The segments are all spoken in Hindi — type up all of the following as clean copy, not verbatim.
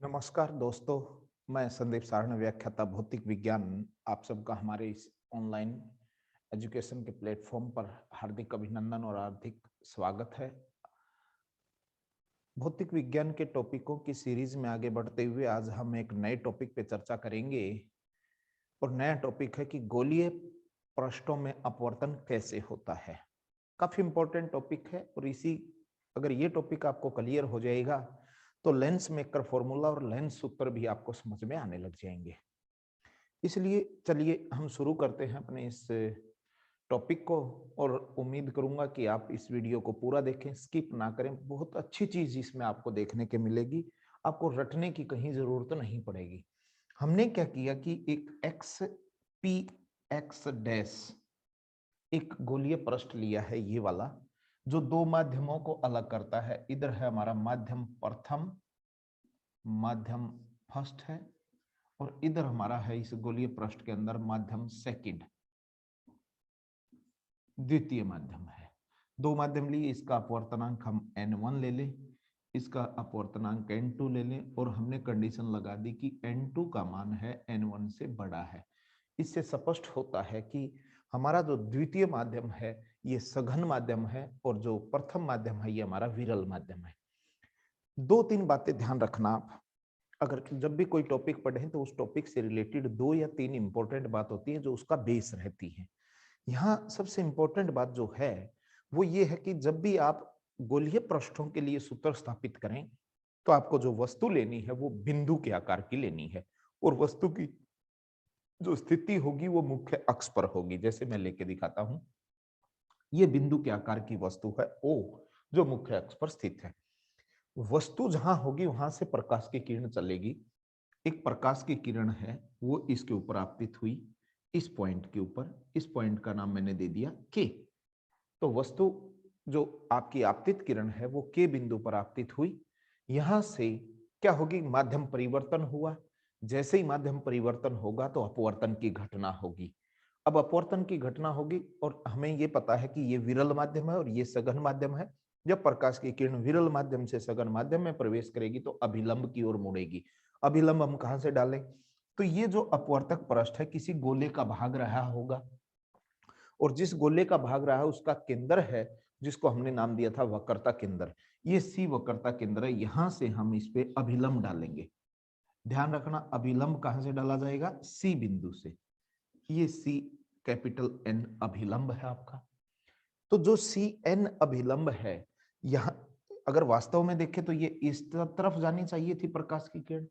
नमस्कार दोस्तों, मैं संदीप सारण, व्याख्याता भौतिक विज्ञान। आप सबका हमारे इस ऑनलाइन एजुकेशन के प्लेटफॉर्म पर हार्दिक अभिनंदन और हार्दिक स्वागत है। भौतिक विज्ञान के टॉपिकों की सीरीज में आगे बढ़ते हुए आज हम एक नए टॉपिक पे चर्चा करेंगे और नया टॉपिक है कि गोलीय पृष्ठों में अपवर्तन कैसे होता है। काफी इंपॉर्टेंट टॉपिक है और अगर ये टॉपिक आपको क्लियर हो जाएगा तो लेंस मेकर फॉर्मूला और लेंस सूत्र भी आपको समझ में आने लग जाएंगे। इसलिए चलिए हम शुरू करते हैं अपने इस टॉपिक को और उम्मीद करूंगा कि आप इस वीडियो को पूरा देखें, स्किप ना करें। बहुत अच्छी चीज इसमें आपको देखने के मिलेगी, आपको रटने की कहीं जरूरत नहीं पड़ेगी। हमने क्या किया कि एक एक्स पी एक्स डैश एक गोलीय पृष्ठ लिया है, ये वाला जो दो माध्यमों को अलग करता है। इधर है हमारा माध्यम प्रथम, माध्यम फर्स्ट है, और इधर हमारा है इस गोलीय पृष्ठ के अंदर माध्यम सेकंड, द्वितीय माध्यम है। दो माध्यम लिए, इसका अपवर्तनांक हम n1 ले लें, इसका अपवर्तनांक n2 ले लें, और हमने कंडीशन लगा दी कि n2 का मान है n1 से बड़ा है। इससे स्पष्ट होता है कि हमारा जो द्वितीय माध्यम है ये सघन माध्यम है और जो प्रथम माध्यम है ये हमारा विरल माध्यम है। दो तीन बातें ध्यान रखना आप, अगर जब भी कोई टॉपिक पढ़ें तो उस टॉपिक से रिलेटेड दो या तीन इंपॉर्टेंट बात होती है जो उसका बेस रहती है। यहाँ सबसे इंपॉर्टेंट बात जो है वो ये है कि जब भी आप गोलीय पृष्ठों के लिए सूत्र स्थापित करें तो आपको जो वस्तु लेनी है वो बिंदु के आकार की लेनी है, और वस्तु की जो स्थिति होगी वो मुख्य अक्ष पर होगी। जैसे मैं लेके दिखाता हूं, ये बिंदु के आकार की वस्तु है ओ, जो मुख्य अक्ष पर स्थित है। वस्तु जहां होगी वहां से प्रकाश की किरण चलेगी। एक प्रकाश की किरण है वो इसके ऊपर आपतित हुई, इस पॉइंट के ऊपर। इस पॉइंट का नाम मैंने दे दिया के। तो वस्तु जो आपकी आपतित किरण है वो के बिंदु पर आपतित हुई। यहां से क्या होगी, माध्यम परिवर्तन हुआ। जैसे ही माध्यम परिवर्तन होगा तो अपवर्तन की घटना होगी। अब अपवर्तन की घटना होगी और हमें ये पता है कि ये विरल माध्यम है और ये सघन माध्यम है। जब प्रकाश की किरण विरल माध्यम से सघन माध्यम में प्रवेश करेगी तो अभिलंब की ओर मुड़ेगी। अभिलंब हम कहां से डालें, तो ये जो अपवर्तक पृष्ठ है किसी गोले का भाग रहा होगा, और जिस गोले का भाग रहा है उसका केंद्र है जिसको हमने नाम दिया था वक्रता केंद्र। ये सी वक्रता केंद्र है, यहां से हम इस पे अभिलंब डालेंगे। ध्यान रखना, अभिलंब कहां से डाला जाएगा, सी बिंदु से। ये सी कैपिटल एन अभिलंब है आपका। तो जो सी एन अभिलंब है, यहां अगर वास्तव में देखें तो ये इस तरफ जानी चाहिए थी प्रकाश की किरण,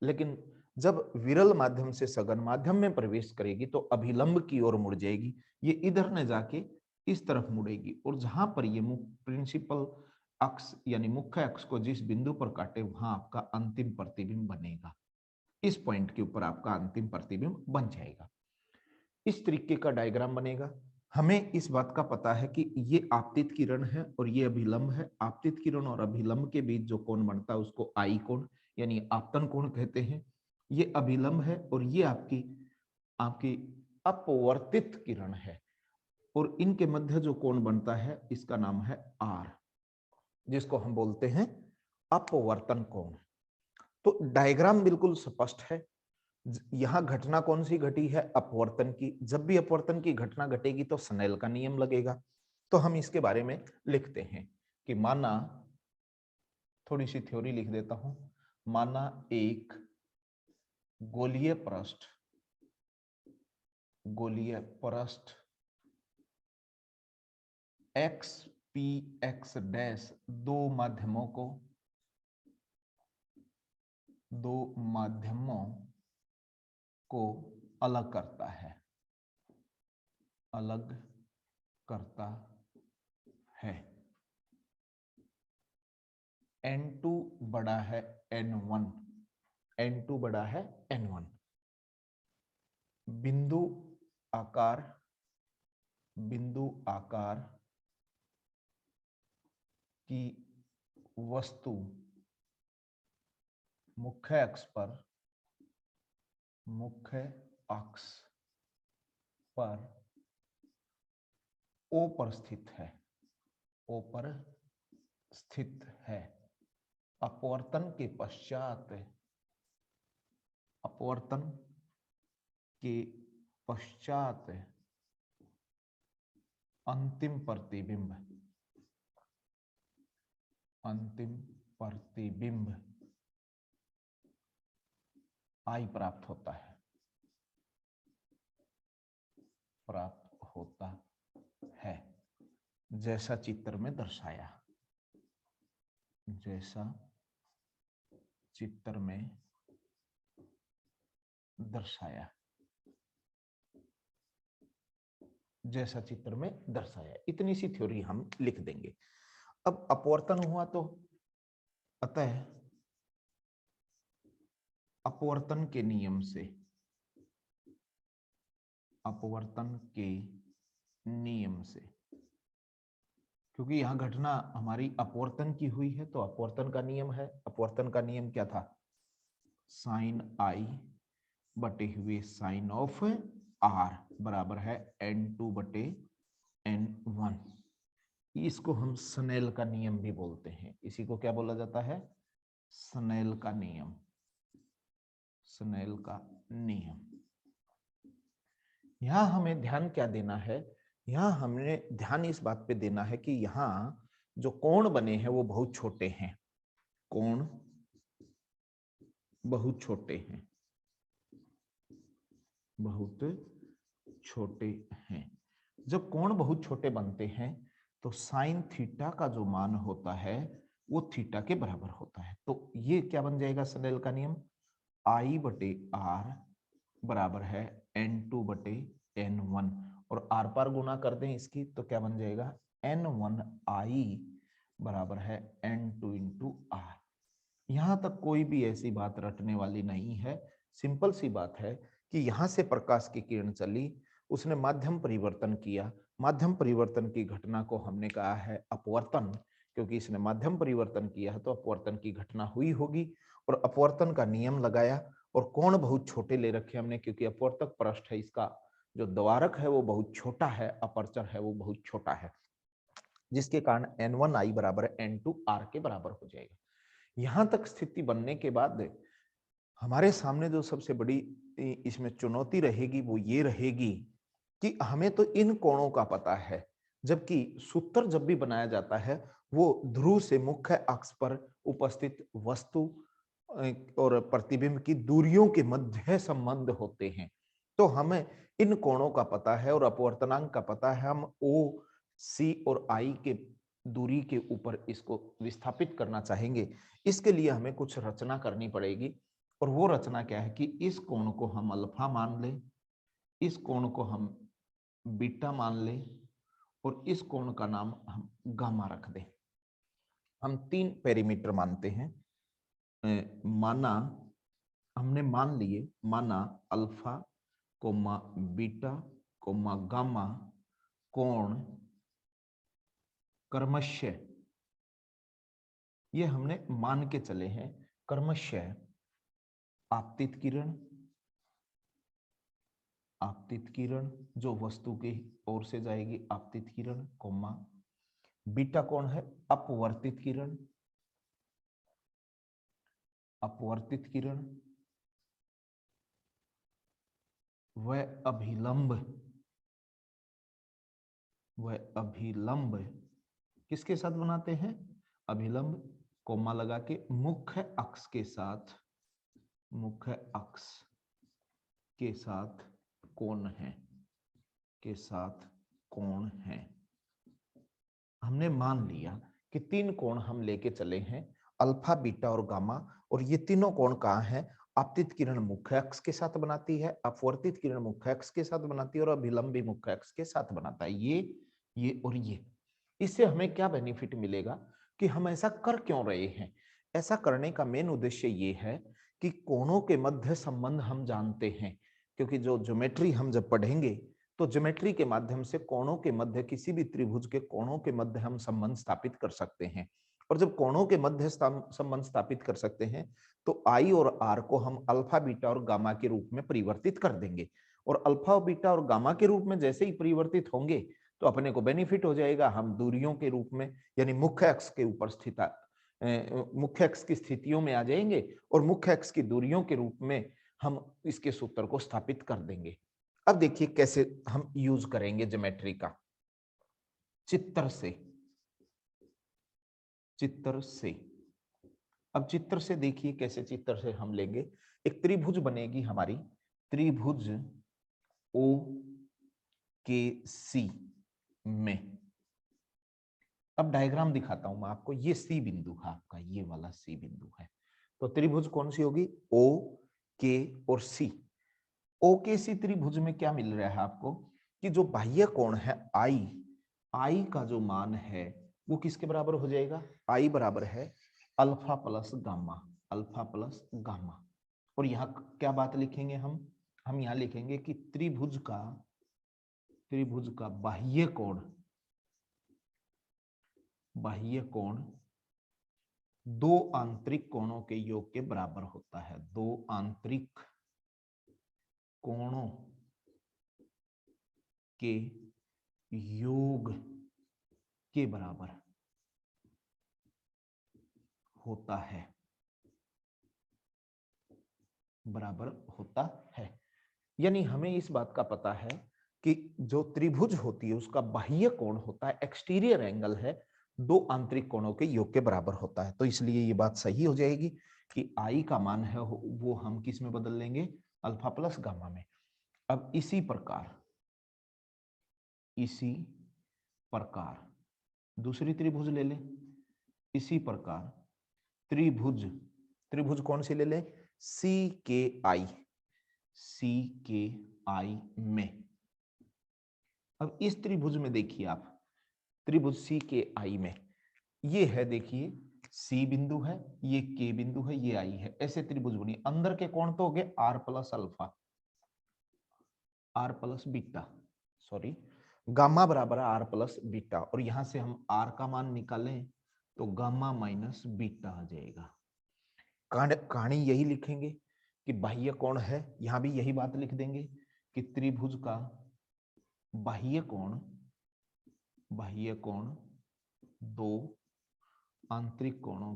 लेकिन जब विरल माध्यम से सघन माध्यम में प्रवेश करेगी तो अभिलंब की ओर मुड़ जाएगी। ये इधर न जाके इस तरफ मुड़ेगी, और जहां पर ये प्रिंसिपल अक्ष यानी मुख्य अक्ष को जिस बिंदु पर काटे वहां आपका अंतिम प्रतिबिंब बनेगा। इस पॉइंट के ऊपर आपका अंतिम प्रतिबिंब बन जाएगा। इस तरीके का डायग्राम बनेगा। हमें इस बात का पता है कि ये आपतित किरण है और ये अभिलंब है। आपतित किरण और अभिलंब के बीच जो कोण बनता है उसको आई कोण यानी आपतन कोण कहते हैं। ये अभिलंब है और ये आपकी आपकी अपवर्तित किरण है, और इनके मध्य जो कोण बनता है इसका नाम है आर, जिसको हम बोलते हैं अपवर्तन कोण। तो डायग्राम बिल्कुल स्पष्ट है। यहां घटना कौन सी घटी है, अपवर्तन की। जब भी अपवर्तन की घटना घटेगी तो स्नेल का नियम लगेगा। तो हम इसके बारे में लिखते हैं कि माना, थोड़ी सी थ्योरी लिख देता हूं। माना एक गोलीय पृष्ठ, गोलीय पृष्ठ एक्स पी एक्स डैश दो माध्यमों को अलग करता है, अलग करता है। n2 बड़ा है n1, n2 बड़ा है n1। बिंदु आकार, बिंदु आकार की वस्तु मुख्य अक्ष पर, मुख्य अक्ष पर O पर स्थित है, O पर स्थित है। अपवर्तन के पश्चात अपवर्तन के पश्चात अंतिम प्रतिबिंब आई प्राप्त होता है जैसा चित्र में दर्शाया, जैसा चित्र में दर्शाया। इतनी सी थ्योरी हम लिख देंगे। अब अपवर्तन हुआ तो अतः अपवर्तन के नियम से, क्योंकि यहां घटना हमारी अपवर्तन की हुई है तो अपवर्तन का नियम है। अपवर्तन का नियम क्या था? साइन आई बटे हुए साइन ऑफ आर बराबर है n2 बटे n1। इसको हम स्नेल का नियम भी बोलते हैं। इसी को क्या बोला जाता है? स्नेल का नियम। यहां हमें ध्यान क्या देना है? यहां हमने ध्यान इस बात पे देना है कि यहां जो कोण बने हैं वो बहुत छोटे हैं। कोण बहुत छोटे हैं। जब कोण बहुत छोटे बनते हैं तो साइन थीटा का जो मान होता है वो थीटा के बराबर होता है। तो ये क्या बन जाएगा स्नेल का नियम? आई बटे आर बराबर है n2 बटे n1, और आर पार गुना कर दें इसकी तो क्या बन जाएगा? n1i बराबर है n2 इंटू आर। यहां तक कोई भी ऐसी बात रटने वाली नहीं है। सिंपल सी बात है कि यहां से प्रकाश की किरण चली, उसने माध्यम परिवर्तन किया। माध्यम परिवर्तन की घटना को हमने कहा है अपवर्तन, क्योंकि इसने माध्यम परिवर्तन किया है तो अपवर्तन की घटना हुई होगी। और अपवर्तन का नियम लगाया और कोण बहुत छोटे ले रखे हमने, क्योंकि अपवर्तक पृष्ठ है, इसका जो द्वारक है वो बहुत छोटा है, अपर्चर है वो बहुत छोटा है, जिसके कारण n1i बराबर n2r के बराबर हो जाएगा। यहां तक स्थिति बनने के बाद हमारे सामने जो सबसे बड़ी इसमें चुनौती रहेगी वो ये रहेगी कि हमें तो इन कोणों का पता है, जबकि सूत्र जब भी बनाया जाता है वो ध्रुव से मुख्य अक्ष पर उपस्थित वस्तु और प्रतिबिंब की दूरियों के मध्य संबंध होते हैं। तो हमें इन कोणों का पता है और अपवर्तनांक का पता है। हम ओ, सी और आई के दूरी के ऊपर इसको विस्थापित करना चाहेंगे। इसके लिए हमें कुछ रचना करनी पड़ेगी, और वो रचना क्या है कि इस कोण को हम अल्फा मान लें, इस कोण को हम बीटा मान लें, और इस कोण का नाम हम गामा रख दें। हम 3 पैरामीटर मानते हैं। हमने मान लिए, माना alpha comma beta comma gamma कोण क्रमशः, ये हमने मान के चले हैं, क्रमशः आपतित किरण जो वस्तु की ओर से जाएगी, आपतित किरण, कोमा बीटा कोण है अपवर्तित किरण, वह अभिलंब किसके साथ बनाते हैं? अभिलंब, कोमा लगा के मुख्य अक्ष के साथ कोण है। हमने मान लिया कि 3 कोण हम लेके चले हैं, अल्फा बीटा और गामा, और ये तीनों कोण कहाँ हैं? आपतित किरण मुख्य अक्ष के साथ बनाती है, अपवर्तित किरण मुख्य अक्ष के साथ बनाती है, और अभिलंब भी मुख्य अक्ष के साथ बनाता है। ये और ये। इससे हमें क्या बेनिफिट मिलेगा कि हम ऐसा कर क्यों रहे हैं? ऐसा करने का मेन उद्देश्य ये है कि कोणों के मध्य संबंध हम जानते हैं, क्योंकि जो ज्योमेट्री हम जब पढ़ेंगे तो ज्योमेट्री के माध्यम से कोणों के मध्य, किसी भी त्रिभुज के कोणों के मध्य हम संबंध स्थापित कर सकते हैं। और जब कोणों के मध्य संबंध स्थापित कर सकते हैं तो आई और आर को हम अल्फा बीटा और गामा के रूप में परिवर्तित कर देंगे, और अल्फा बीटा और गामा के रूप में जैसे ही परिवर्तित होंगे तो अपने को बेनिफिट हो जाएगा। हम दूरियों के रूप में, यानी मुख्य अक्ष के ऊपर मुख्य अक्ष की स्थितियों में आ जाएंगे, और मुख्य अक्ष की दूरियों के रूप में हम इसके सूत्र को स्थापित कर देंगे। अब देखिए कैसे हम यूज करेंगे ज्योमेट्री का। चित्र से, चित्र से, अब चित्र से देखिए कैसे चित्र से हम लेंगे। एक त्रिभुज बनेगी हमारी, त्रिभुज ओ के सी में। अब डायग्राम दिखाता हूं मैं आपको। ये सी बिंदु है आपका, ये वाला सी बिंदु है। तो त्रिभुज कौन सी होगी? ओ के और सी। ओ के सी त्रिभुज में क्या मिल रहा है आपको कि जो बाह्य कोण है आई, आई का जो मान है वो किसके बराबर हो जाएगा? आई बराबर है alpha plus gamma, alpha plus gamma. और यहाँ क्या बात लिखेंगे हम यहाँ लिखेंगे कि त्रिभुज का बाह्य कोण, बाह्य कोण दो आंतरिक कोणों के योग के बराबर होता है। दो आंतरिक कोणों के योग के बराबर होता है, बराबर होता है। यानी हमें इस बात का पता है कि जो त्रिभुज होती है उसका बाह्य कोण होता है, एक्सटीरियर एंगल है, दो आंतरिक कोणों के योग के बराबर होता है। तो इसलिए ये बात सही हो जाएगी कि आई का मान है वो हम किस में बदल लेंगे? अल्फा प्लस गामा में। अब इसी प्रकार दूसरी त्रिभुज ले लें। इसी प्रकार त्रिभुज कौन सी ले लें? सी के आई, सी के आई में। अब इस त्रिभुज में देखिए आप, त्रिभुज सी के आई में ये है, देखिए सी बिंदु है, ये के बिंदु है, ये आई है। ऐसे त्रिभुज बनी। अंदर के कोण तो हो गए R plus alpha, R plus beta, sorry gamma बराबर है आर प्लस बीटा। और यहां से हम आर का मान निकालें तो गामा माइनस बीटा आ जाएगा। कहानी यही लिखेंगे कि बाह्य कोण है, यहां भी यही बात लिख देंगे कि त्रिभुज का बाह्य कोण दो आंतरिक कोणों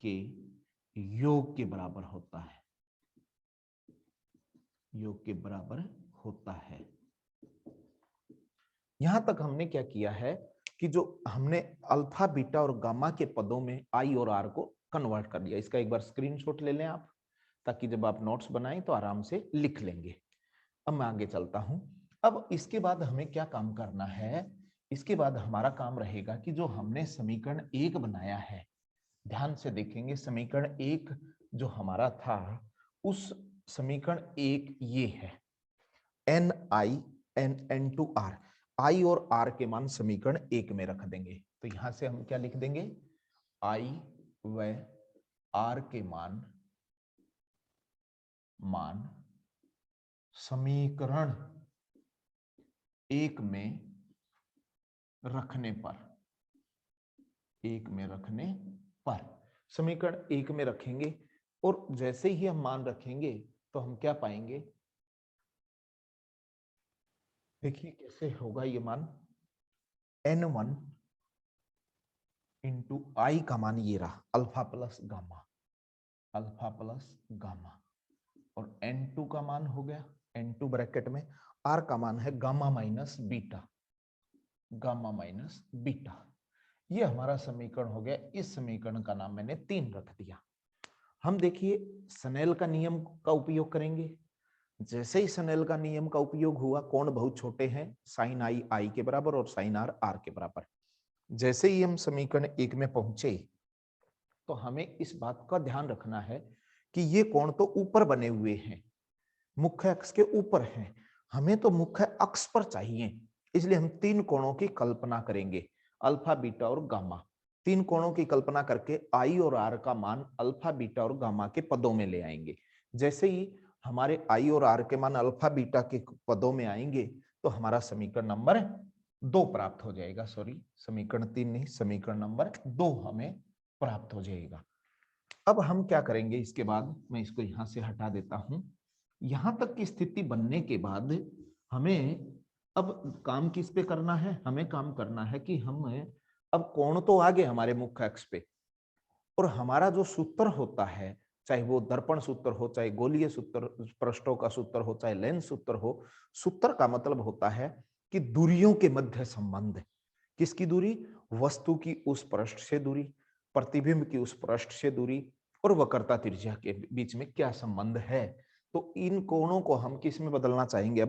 के योग के बराबर होता है, योग के बराबर होता है। यहां तक हमने क्या किया है कि जो हमने अल्फा बीटा और गामा के पदों में आई और आर को कन्वर्ट कर दिया। इसका एक बार स्क्रीनशॉट ले लें आप, ताकि जब आप नोट्स बनाएं तो आराम से लिख लेंगे। अब मैं आगे चलता हूं। अब इसके बाद हमें क्या काम करना है? इसके बाद हमारा काम रहेगा कि जो हमने समीकरण 1 बनाया है, ध्यान से देखेंगे समीकरण 1 जो हमारा था, उस समीकरण 1 ये है N I N two R. I और आर के मान समीकरण 1 में रख देंगे। तो यहां से हम क्या लिख देंगे? आई व आर के मान समीकरण 1 में रखने पर समीकरण 1 में रखेंगे। और जैसे ही हम मान रखेंगे तो हम क्या पाएंगे? देखिए कैसे होगा ये मान। n1 इंटू आई का मान ये रहा alpha plus gamma, alpha plus gamma. और n2 का मान हो गया, n2 ब्रैकेट में r का मान है gamma minus beta, gamma minus beta. ये हमारा समीकरण हो गया। इस समीकरण का नाम मैंने 3 रख दिया। हम देखिए स्नेल का नियम का उपयोग करेंगे। जैसे ही स्नेल का नियम का उपयोग हुआ, कोण बहुत छोटे हैं, साइन आई आई के बराबर और साइन आर आर के बराबर। जैसे ही हम समीकरण 1 में पहुंचे तो हमें इस बात का ध्यान रखना है कि ये कोण तो ऊपर बने हुए हैं, मुख्य अक्ष के ऊपर हैं, हमें तो मुख्य अक्ष पर चाहिए। इसलिए हम 3 कोणों की कल्पना करेंगे, अल्फा बीटा और गामा। 3 कोणों की कल्पना करके आई और आर का मान अल्फा बीटा और गामा के पदों में ले आएंगे। जैसे ही हमारे आई और आर के मान अल्फा बीटा के पदों में आएंगे तो हमारा समीकरण नंबर 2 प्राप्त हो जाएगा। सॉरी, समीकरण 3 नहीं, समीकरण नंबर 2 हमें प्राप्त हो जाएगा। अब हम क्या करेंगे? इसके बाद मैं इसको यहां से हटा देता हूं। यहां तक की स्थिति बनने के बाद हमें अब काम किस पे करना है? हमें काम करना है कि हम अब कोण तो आ गए हमारे मुख्य अक्ष पे, और हमारा जो सूत्र होता है, चाहे वो दर्पण सूत्र हो, चाहे गोलीय सूत्र, पृष्ठों का सूत्र हो, चाहे लेंस सूत्र हो, सूत्र का मतलब होता है कि दूरियों के मध्य संबंध। किसकी दूरी? वस्तु की उस पृष्ठ से दूरी, प्रतिबिंब की उस पृष्ठ से दूरी और वक्रता त्रिज्या के बीच में क्या संबंध है। तो इन कोणों को हम किस में बदलना चाहेंगे?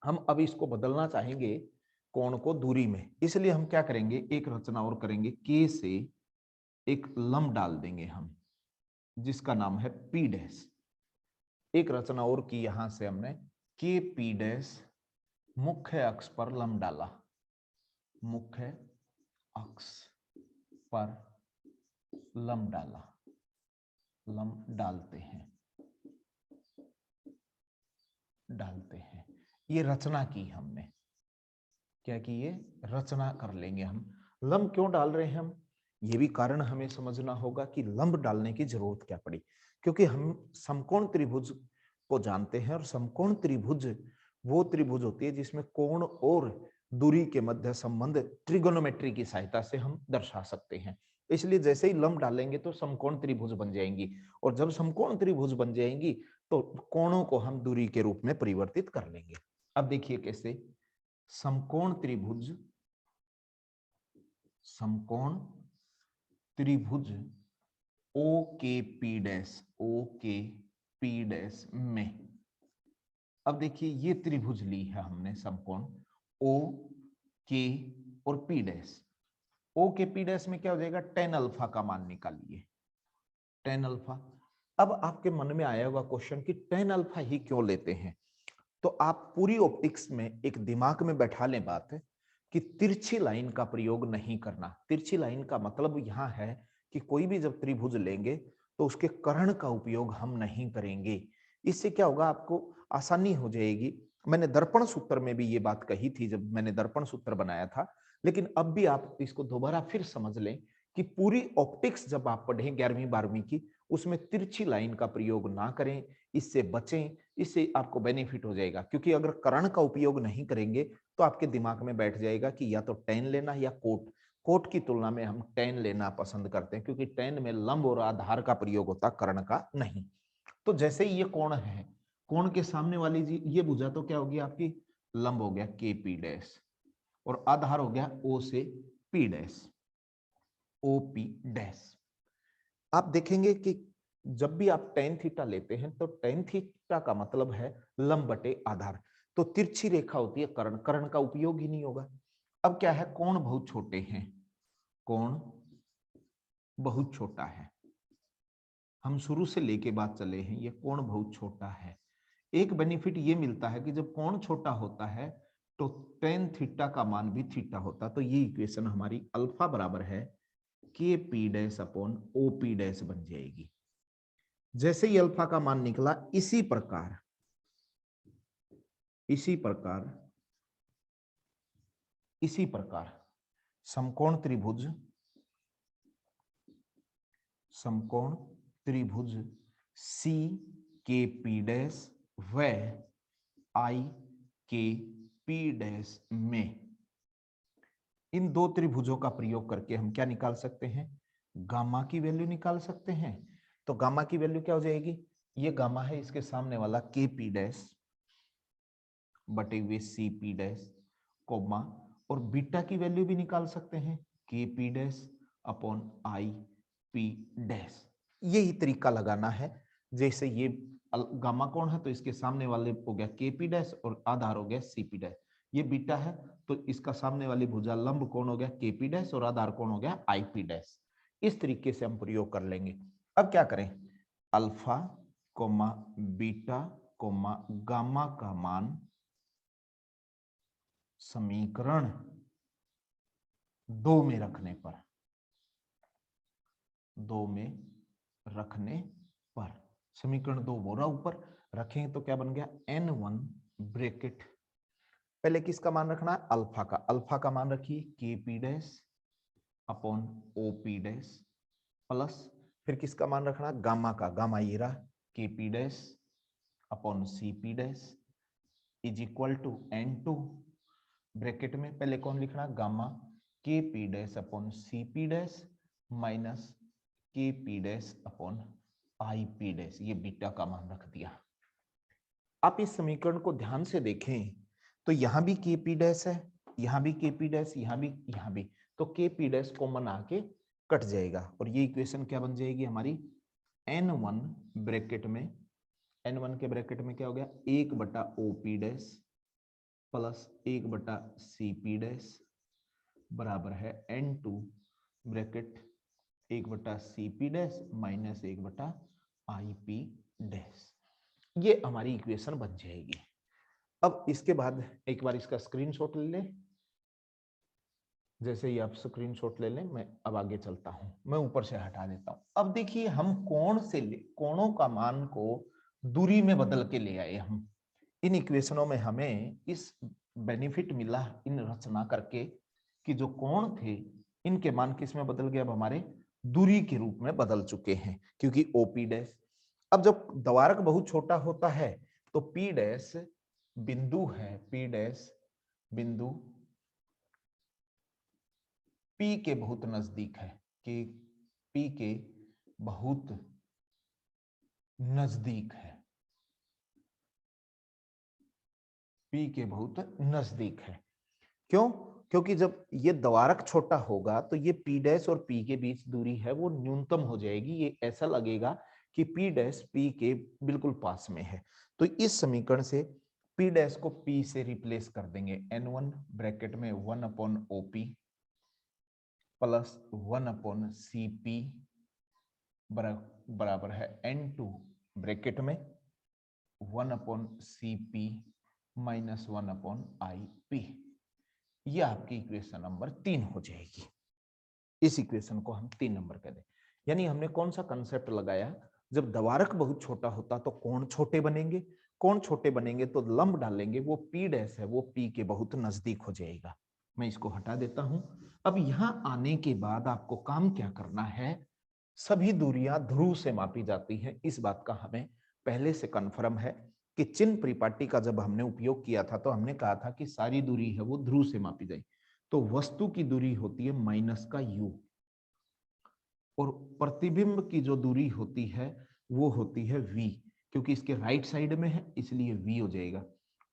अब इसको बदलना चाहेंगे कोण को दूरी में। इसलिए हम क्या करेंगे, एक रचना और करेंगे, के से एक लंब डाल देंगे हम, जिसका नाम है पी डैश। एक रचना और की, यहां से हमने के पी डैश मुख्य अक्ष पर लंब डाला, मुख्य अक्ष पर लंब डाला, लंब डालते हैं। ये रचना की हमने, क्या की? ये रचना कर लेंगे हम। लंब क्यों डाल रहे हैं हम, ये भी कारण हमें समझना होगा कि लंब डालने की जरूरत क्या पड़ी। क्योंकि हम समकोण त्रिभुज को जानते हैं, और समकोण त्रिभुज वो त्रिभुज होती है जिसमें कोण और दूरी के मध्य संबंध ट्रिगोनोमेट्री की सहायता से हम दर्शा सकते हैं। इसलिए जैसे ही लंब डालेंगे तो समकोण त्रिभुज बन जाएंगी, और जब समकोण त्रिभुज बन जाएंगी तो कोणों को हम दूरी के रूप में परिवर्तित कर लेंगे। अब देखिए कैसे। समकोण त्रिभुज, समकोण त्रिभुज ओ के पी डैश, ओ के पी डैश में, अब देखिए ये त्रिभुज ली है हमने समकोण ओ के और पी डैश। ओ के पी डैश में क्या हो जाएगा, टेन अल्फा का मान निकालिए, टेन अल्फा। अब आपके मन में आया होगा क्वेश्चन कि टेन अल्फा ही क्यों लेते हैं। तो आप पूरी ऑप्टिक्स में एक दिमाग में बैठा लें बात है कि तिरछी लाइन का प्रयोग नहीं करना। तिरछी लाइन का मतलब यहां है कि कोई भी जब त्रिभुज लेंगे तो उसके कर्ण का उपयोग हम नहीं करेंगे। इससे क्या होगा, आपको आसानी हो जाएगी। मैंने दर्पण सूत्र में भी ये बात कही थी जब मैंने दर्पण सूत्र बनाया था, लेकिन अब भी आप इसको दोबारा फिर समझ लें कि पूरी ऑप्टिक्स जब आप पढ़ें 11वीं 12वीं की, उसमें तिरछी लाइन का प्रयोग ना करें, इससे बचें। इससे आपको बेनिफिट हो जाएगा, क्योंकि अगर कर्ण का उपयोग नहीं करेंगे तो आपके दिमाग में बैठ जाएगा कि या तो टेन लेना या कोट। कोट की तुलना में हम टेन लेना पसंद करते हैं, क्योंकि टेन में लंब और आधार का प्रयोग होता, कर्ण का नहीं। तो जैसे ही ये कोण है, कोण के सामने वाली जी ये भुजा तो क्या होगी आपकी, लंब हो गया के पी डैश, और आधार हो गया ओ से P dash, O P dash. आप देखेंगे कि जब भी आप टेन थीटा लेते हैं तो टेन थीटा का मतलब है लंब बटे आधार। तो तिरछी रेखा होती है कर्ण, कर्ण का उपयोग ही नहीं होगा। अब क्या है, कोण बहुत छोटे हैं, कोण बहुत छोटा है, हम शुरू से लेके बात चले हैं, ये कोण बहुत छोटा है। एक बेनिफिट ये मिलता है कि जब कोण छोटा होता है तो टेन थीटा का मान भी थीटा होता। तो ये इक्वेशन हमारी अल्फा बराबर है K P dash upon O P dash बन जाएगी। जैसे ही अल्फा का मान निकला, इसी प्रकार समकोण त्रिभुज, समकोण त्रिभुज सी के पी डैश व आई के पी डैश में, इन दो त्रिभुजों का प्रयोग करके हम क्या निकाल सकते हैं, गामा की वैल्यू निकाल सकते हैं। तो गामा की वैल्यू क्या हो जाएगी, ये गामा है, इसके सामने वाला के पी डैश बटे हुए सी पी डैश, कोमा, और बीटा की वैल्यू भी निकाल सकते हैं, के P dash upon I P dash. यही तरीका लगाना है। जैसे ये गामा कोण है तो इसके सामने वाले हो गया के पी डैश और आधार हो गया सी पी डैश। ये बीटा है तो इसका सामने वाली भुजा लंब कोण हो गया के पी डैश और आधार कोण हो गया आई पी डैश। इस तरीके से हम प्रयोग कर लेंगे। अब क्या करें, alpha comma beta comma gamma का मान समीकरण 2 में रखने पर, 2 में रखने पर, समीकरण 2 बोरा ऊपर रखेंगे तो क्या बन गया, n1 ब्रैकेट, पहले किसका मान रखना है, अल्फा का। अल्फा का मान रखिए K P dash upon O P dash plus, फिर किसका मान रखना है, गामा का। गामा ये रहा के P dash upon C P dash is equal to n2 bracket में पहले कौन लिखना, गामा के P dash upon C P dash minus K P dash upon I P dash, ये बीटा का मान रख दिया। आप इस समीकरण को ध्यान से देखें तो यहां भी के पी डैश है, यहां भी के पी डैश, यहां भी, तो के पी डैश कॉमन आके कट जाएगा और ये इक्वेशन क्या बन जाएगी हमारी, n1 ब्रैकेट में, n1 के ब्रैकेट में क्या हो गया, 1/o p dash plus 1/c p dash बराबर है n2 bracket 1/c p dash minus 1/i p dash. ये हमारी इक्वेशन बन जाएगी। अब इसके बाद एक बार इसका स्क्रीनशॉट ले लें। जैसे ही आप स्क्रीनशॉट ले लें, मैं अब आगे चलता हूं, मैं ऊपर से हटा देता हूं। अब देखिए हम कोणों का मान को दूरी में बदल के ले आए। हम इन इक्वेशनों में हमें इस बेनिफिट मिला इन रचना करके कि जो कोण थे इनके मान किस में बदल गए, अब हमारे दूरी के रूप में बदल चुके हैं, क्योंकि ओपी डैश। अब जब द्वारक बहुत छोटा होता है तो पी डैश बिंदु है, पी डैश बिंदु P के बहुत नजदीक है, कि P के बहुत नजदीक है, P के बहुत नजदीक है। क्यों? क्योंकि जब ये द्वारक छोटा होगा तो ये P डैश और P के बीच दूरी है वो न्यूनतम हो जाएगी। ये ऐसा लगेगा कि P डैश P के बिल्कुल पास में है। तो इस समीकरण से P डैश को P से रिप्लेस कर देंगे, n1 ब्रैकेट में 1/OP प्लस 1/CP बराबर है n2 ब्रैकेट में 1/CP माइनस 1/IP। ये आपकी इक्वेशन नंबर 3 हो जाएगी। इस इक्वेशन को हम 3 नंबर कह दें। यानी हमने कौन सा कंसेप्ट लगाया, जब द्वारक बहुत छोटा होता तो कोण छोटे बनेंगे, कोण छोटे बनेंगे तो लंब डालेंगे, वो P डैश है वो P के बहुत नजदीक हो जाएगा। मैं इसको हटा देता हूं। अब यहां आने के बाद आपको काम क्या करना है, सभी दूरियां ध्रुव से मापी जाती हैं। इस बात का हमें पहले से कन्फर्म है कि चिन्ह परिपाटी का जब हमने उपयोग किया था तो हमने कहा था कि सारी दूरी है वो ध्रुव से मापी जाए। तो वस्तु की दूरी होती है माइनस का u और प्रतिबिंब की जो दूरी होती है वो होती है v, क्योंकि इसके राइट साइड में है इसलिए v हो जाएगा।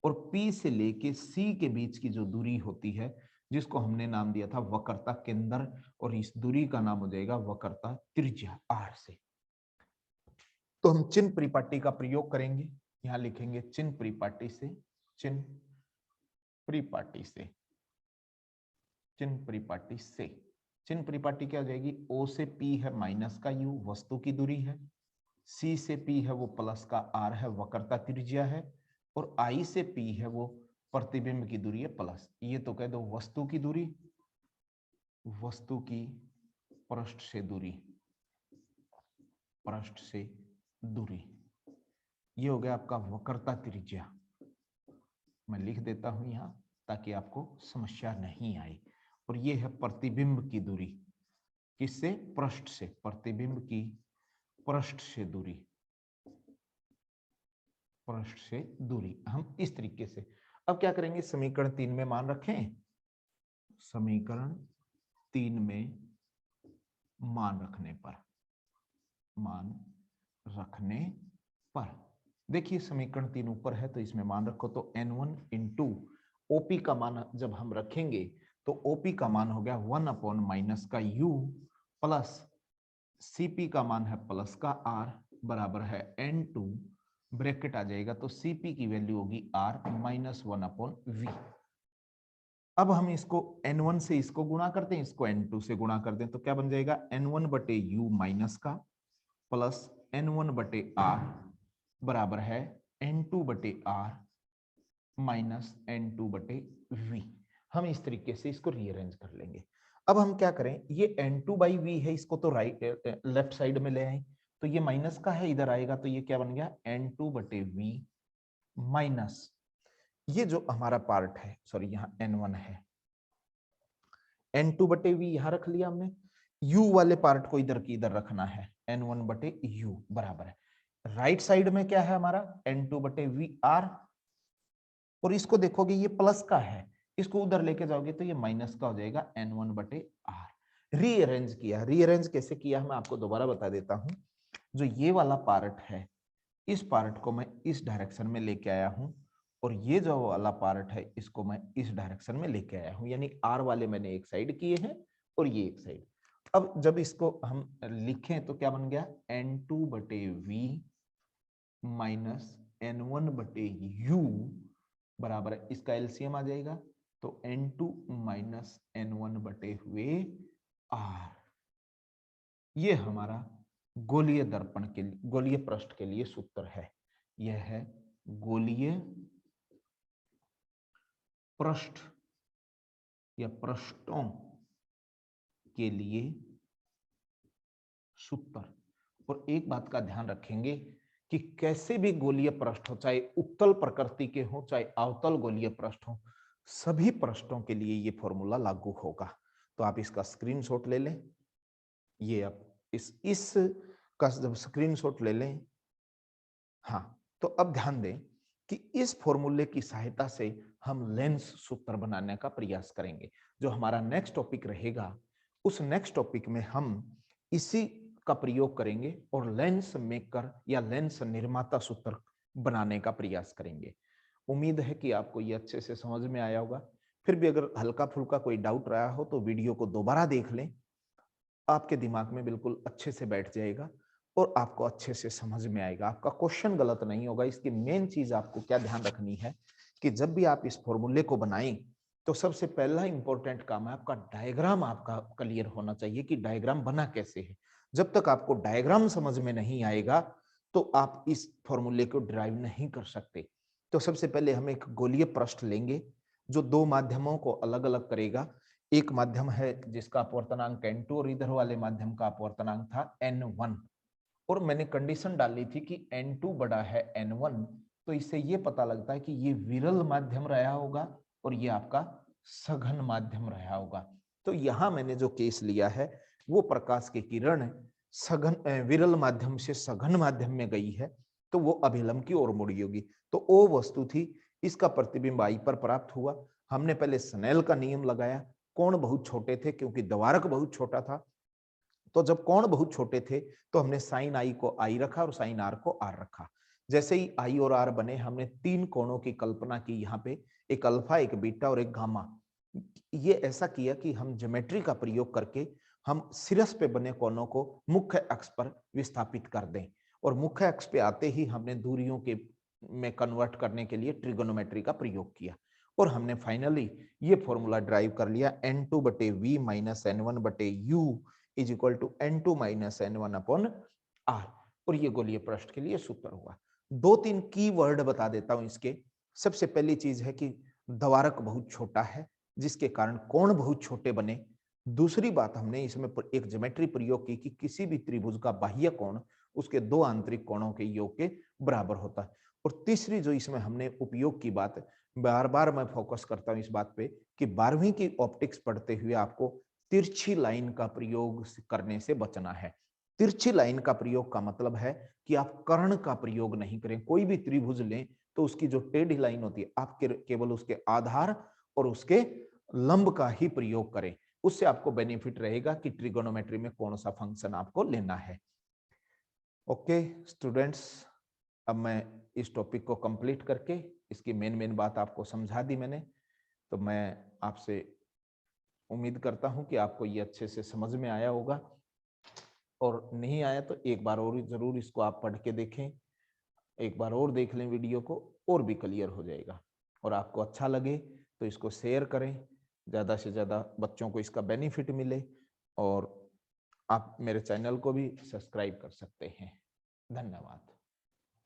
और P से लेके C के बीच की जो दूरी होती है जिसको हमने नाम दिया था वक्रता केंद्र, और इस दूरी का नाम हो जाएगा वक्रता त्रिज्या r से। तो हम चिन्ह परिपाटी का प्रयोग करेंगे, यहां लिखेंगे चिन्ह परिपाटी से, चिन्ह परिपाटी से, चिन्ह परिपाटी से। चिन्ह परिपाटी क्या हो जाएगी, O से P है माइनस का u वस्तु की दूरी है, C से P है वो प्लस का r है वक्रता त्रिज्या है, और I से P है वो प्रतिबिंब की दूरी है प्लस। ये तो कह दो वस्तु की दूरी, वस्तु की पृष्ठ से दूरी, पृष्ठ से दूरी। ये हो गया आपका वक्रता त्रिज्या। मैं लिख देता हूं यहां ताकि आपको समस्या नहीं आए। और ये है प्रतिबिंब की दूरी, किससे, पृष्ठ से, प्रतिबिंब की पृष्ठ से दूरी, पृष्ठ से दूरी। हम इस तरीके से अब क्या करेंगे, समीकरण 3 में मान रखें, समीकरण 3 में मान रखने पर, मान रखने पर देखिए समीकरण 3 ऊपर है तो इसमें मान रखो, तो n1 इंटू ओपी का मान जब हम रखेंगे तो ओपी का मान हो गया 1/ माइनस का u प्लस सीपी का मान है प्लस का r बराबर है n2 ब्रैकेट आ जाएगा, तो सीपी की वैल्यू होगी r माइनस 1/v। अब हम इसको n1 से इसको गुणा करते हैं, इसको n2 से गुणा कर दें तो क्या बन जाएगा, n1/u माइनस का प्लस n1/r बराबर है n2/r माइनस n2/v। हम इस तरीके से इसको रीअरेंज कर लेंगे। अब हम क्या करें, ये n2/v है, इसको तो राइट लेफ्ट साइड में ले आए, तो ये माइनस का है इधर आएगा, तो ये क्या बन गया n2/v माइनस ये जो हमारा पार्ट है, सॉरी यहाँ n1 है, n2/v यहां रख लिया हमने, u वाले पार्ट को इधर की इधर रखना है, n1/u बराबर है, राइट साइड में क्या है हमारा n2/vr, और इसको देखोगे ये प्लस का है, इसको उधर लेके जाओगे तो ये माइनस का हो जाएगा n1/r। रीअरेंज किया। रीअरेंज कैसे किया मैं आपको दोबारा बता देता हूं। जो ये वाला पार्ट है, इस पार्ट को मैं इस डायरेक्शन में लेके आया हूं, और ये जो वाला पार्ट है इसको मैं इस डायरेक्शन में लेके आया हूं, यानी आर वाले मैंने एक साइड किए हैं और ये एक साइड। अब जब इसको हम लिखें तो क्या बन गया, N2 बटे V माइनस N1 बटे U बराबर है, इसका एलसीएम आ जाएगा तो N2 माइनस N1 बटे हुए R। ये हमारा गोलीय दर्पण के लिए, गोलीय पृष्ठ के लिए सूत्र है। यह है गोलीय पृष्ठ या पृष्ठों के लिए सूत्र। और एक बात का ध्यान रखेंगे कि कैसे भी गोलीय पृष्ठ हो, चाहे उत्तल प्रकृति के हो चाहे अवतल गोलीय पृष्ठ हो, सभी पृष्ठों के लिए ये फॉर्मूला लागू होगा। तो आप इसका स्क्रीनशॉट ले लें। ये आप इस का जब स्क्रीनशॉट ले लें, हाँ, तो अब ध्यान दें कि इस फॉर्मूले की सहायता से हम लेंस सूत्र बनाने का प्रयास करेंगे। जो हमारा नेक्स्ट टॉपिक रहेगा, उस नेक्स्ट टॉपिक में हम इसी का प्रयोग करेंगे और लेंस मेकर या लेंस निर्माता सूत्र बनाने का प्रयास करेंगे। उम्मीद है कि आपको ये अच्छे से समझ में आया होगा। फिर भी अगर हल्का फुल्का कोई डाउट रहा हो तो वीडियो को दोबारा देख लें, आपके दिमाग में बिल्कुल अच्छे से बैठ जाएगा और आपको अच्छे से समझ में आएगा, आपका क्वेश्चन गलत नहीं होगा। इसकी मेन चीज आपको क्या ध्यान रखनी है कि जब भी आप इस फॉर्मूले को बनाएं तो सबसे पहला इंपॉर्टेंट काम है आपका डायग्राम आपका क्लियर होना चाहिए कि डायग्राम बना कैसे है। जब तक आपको डायग्राम समझ में नहीं आएगा तो आप इस फॉर्मूले को ड्राइव नहीं कर सकते। तो सबसे पहले हम एक गोलीय पृष्ठ लेंगे जो दो माध्यमों को अलग अलग करेगा। एक माध्यम है जिसका अपवर्तनांक N2 और इधर वाले माध्यम का अपवर्तनांक था N1, और मैंने कंडीशन डाली थी कि N2 बड़ा है N1, तो इससे ये पता लगता है कि ये विरल माध्यम रहा होगा और ये आपका सघन माध्यम रहा होगा। तो यहां मैंने जो केस लिया है वो प्रकाश की किरण सघन विरल माध्यम से सघन माध्यम में गई है तो वो अभिलंब की ओर मुड़ी होगी। तो वो वस्तु थी, इसका प्रतिबिंब आई पर प्राप्त हुआ। हमने पहले स्नेल का नियम लगाया, कोण बहुत छोटे थे क्योंकि द्वारक बहुत छोटा था, तो जब कोण बहुत छोटे थे तो हमने साइन आई को आई रखा और साइन आर को आर रखा। जैसे ही आई और आर बने हमने तीन कोणों की कल्पना की, यहाँ पे एक अल्फा एक बीटा और एक गामा। ये ऐसा किया कि हम ज्योमेट्री का प्रयोग करके हम सिरस पे बने कोणों को मुख्य अक्ष पर विस्थापित कर दें, और मुख्य अक्ष पे आते ही हमने दूरियों के में कन्वर्ट करने के लिए ट्रिगोनोमेट्री का प्रयोग किया, और हमने फाइनली ये फॉर्मूला ड्राइव कर लिया N2 बटे V माइनस N1 बटे U is equal to N2 minus N1 upon R। और ये गोलीय पृष्ठ के लिए सूत्र हुआ। दो तीन की वर्ड बता देता हूं इसके। सबसे पहली चीज है कि द्वारक बहुत छोटा है जिसके कारण कोण बहुत छोटे बने। दूसरी बात, हमने इसमें एक ज्योमेट्री प्रयोग की कि किसी भी त्रिभुज का बाह्य कोण उसके दो आंतरिक कोणों के योग के बराबर होता है। और तीसरी जो इसमें हमने उपयोग की बात, बार बार मैं फोकस करता हूं इस बात पे कि 12वीं की ऑप्टिक्स पढ़ते हुए आपको तिरछी लाइन का प्रयोग करने से बचना है। तिरछी लाइन का प्रयोग का मतलब है कि आप कर्ण का प्रयोग नहीं करें। कोई भी त्रिभुज लें तो उसकी जो टेढ़ी लाइन होती है आप केवल उसके आधार और उसके लंब का ही प्रयोग करें। उससे आपको बेनिफिट रहेगा कि ट्रिगोनोमेट्री में कौन सा फंक्शन आपको लेना है। ओके स्टूडेंट्स, अब मैं इस टॉपिक को कंप्लीट करके इसकी मेन बात आपको समझा दी मैंने। तो मैं आपसे उम्मीद करता हूं कि आपको ये अच्छे से समझ में आया होगा, और नहीं आया तो एक बार और जरूर इसको आप पढ़ के देखें, एक बार और देख लें वीडियो को, और भी क्लियर हो जाएगा। और आपको अच्छा लगे तो इसको शेयर करें, ज़्यादा से ज़्यादा बच्चों को इसका बेनिफिट मिले, और आप मेरे चैनल को भी सब्सक्राइब कर सकते हैं। धन्यवाद।